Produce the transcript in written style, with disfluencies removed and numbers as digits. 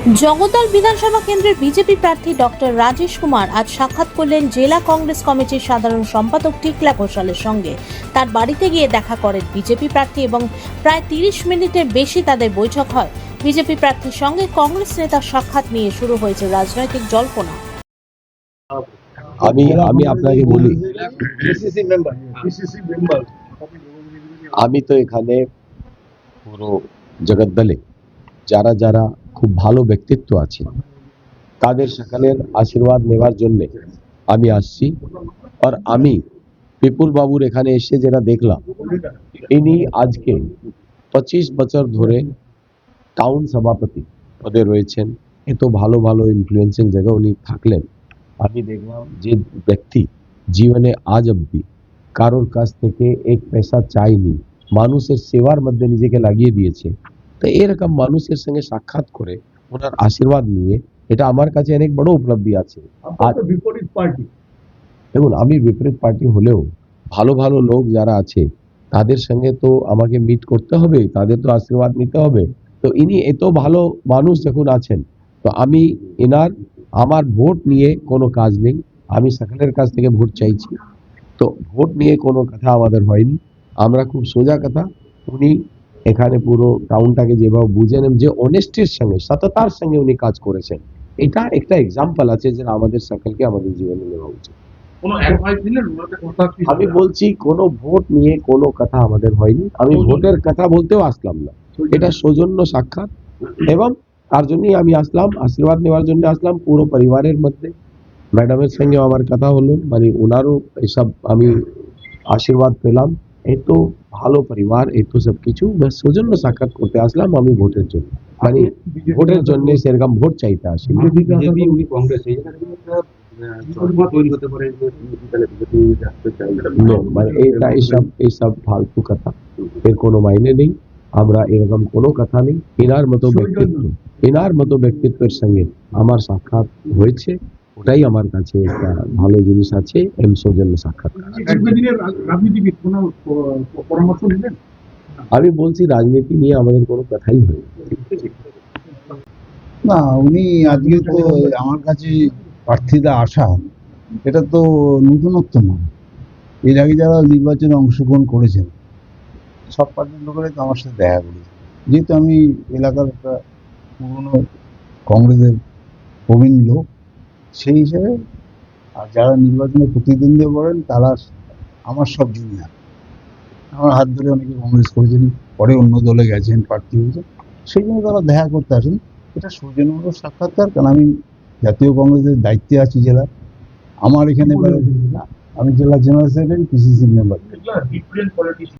জগদ্দল বিধানসভা কেন্দ্রের বিজেপি প্রার্থী ডক্টর রাজেশ কুমার আজ সাক্ষাৎ করলেন জেলা কংগ্রেস কমিটির সাধারণ সম্পাদক টিকলা ঘোষালের সঙ্গে। তার বাড়িতে গিয়ে দেখা করেন বিজেপি প্রার্থী এবং প্রায় 30 মিনিটের বেশি তাদের বৈঠক হয়। বিজেপি প্রার্থীর সঙ্গে কংগ্রেস নেতার সাক্ষাৎ নিয়ে শুরু হয়েছে রাজনৈতিক জল্পনা। আমি আপনাকে বলি, আমি তো এখানে পুরো জগদ্দলে যারা যারা খুব ভালো ব্যক্তিত্ব আছে তাদের সকলের আশীর্বাদ নেওয়ার জন্য আমি আসছি। আর আমি বিপুল বাবুর এখানে এসে যেটা দেখলাম, ইনি আজকে 25 বছর ধরে টাউন সভাপতি পদে রয়েছেন। এত ভালো ভালো ইনফ্লুয়েন্সিং জায়গা উনি থাকলেন। আমি দেখলাম যে ব্যক্তি জীবনে আজ অব্দি কারোর কাছ থেকে এক পয়সা চাইনি, মানুষের সেবার মধ্যে নিজেকে লাগিয়ে দিয়েছে। তো এরকম মানুষের সঙ্গে সাক্ষাৎ করে ওনার আশীর্বাদ নিয়ে এটা আমার কাছে অনেক বড় উপলব্ধি আছে। আর বিপরীত পার্টি, দেখুন, আমি বিপরীত পার্টি হলেও ভালো ভালো লোক যারা আছে তাদের সঙ্গে তো আমাকে মিট করতে হবে, তাদের তো আশীর্বাদ নিতে হবে। তো ইনি এত ভালো মানুষ যখন আছেন, তো আমি আমার ভোট নিয়ে কোনো কাজ নেই। আমি সকলের কাছ থেকে ভোট চাইছি, তো ভোট নিয়ে কোনো কথা আমাদের হয়নি। আমরা খুব সোজা কথা, উনি এখানে পুরো টাউনটাকে যেভাবে বুঝেন, যে অনেস্টির সঙ্গে সততার সঙ্গে উনি কাজ করেছেন, এটা একটা এক্সাম্পল আছে যে আমাদের সকলকে আমাদের জীবনে নেওয়া উচিত। কোনো অ্যাডভাইস দিলেন ওনাদের কথা কি? আমি বলছি কোনো ভোট নিয়ে কোনো কথা আমাদের হয়নি। আমি ভোটের কথা বলতেও আসলাম না, এটা সৌজন্য সাক্ষাৎ, এবং তার জন্যই আমি আসলাম, আশীর্বাদ নেওয়ার জন্য আসলাম। পুরো পরিবারের মধ্যে ম্যাডামের সঙ্গে আমার কথা হলো, মানে ওনারও এসব আমি আশীর্বাদ পেলাম। এই তো ভালো পরিবার, এই তো সবকিছু, ব্যাস সৌজন্য সাক্ষাৎ করতে আসলাম আমি ভোটের জন্য, মানে ভোটের জন্য সেরকম ভোট চাইতে আসি। উনি কংগ্রেস এই তৈরি হতে পারে যে No, মানে এইসব ফালতু কথা, এর কোনো মাইনে নেই। আমরা এরকম কোনো কথা নেই। এনার মতো ব্যক্তিত্বের সঙ্গে আমার সাক্ষাৎ হয়েছে, ওটাই আমার কাছে একটা ভালো জিনিস আছে। সৌজন্য সাক্ষাৎ। দীর্ঘদিনের রাজনীতিবিদ, কোনো পরামর্শ নিলেন? আমি বলছি, রাজনীতি নিয়ে আমাদের কোনো কথাই হয়নি। না, উনি আজকে তো আমার কাছে প্রার্থীরা আসা, এটা তো নতুনত্ব নয়। এর আগে যারা নির্বাচনে অংশগ্রহণ করেছেন সব পার্টির লোকেরাই তো আমার সাথে দেখা করেছে। যেহেতু আমি এলাকার একটা পুরনো কংগ্রেসের প্রবীণ লোক, সেই হিসেবে, আর যারা নির্বাচনে প্রতিদ্বন্দ্বিতা করেন তারা আমার সব জুনিয়র। আমার হাত ধরে অনেকে কংগ্রেস করেছেন, পরে অন্য দলে গেছেন, প্রার্থী হয়েছেন, সেই জন্য তারা দেখা করতে আসেন। এটা সৌজন্যমূলক সাক্ষাৎকার, কারণ আমি জাতীয় কংগ্রেসের দায়িত্বে আছি জেলা। আমার এখানে আমি জেলা জেনারেল সেক্রেটারি, পিসিসি মেম্বার।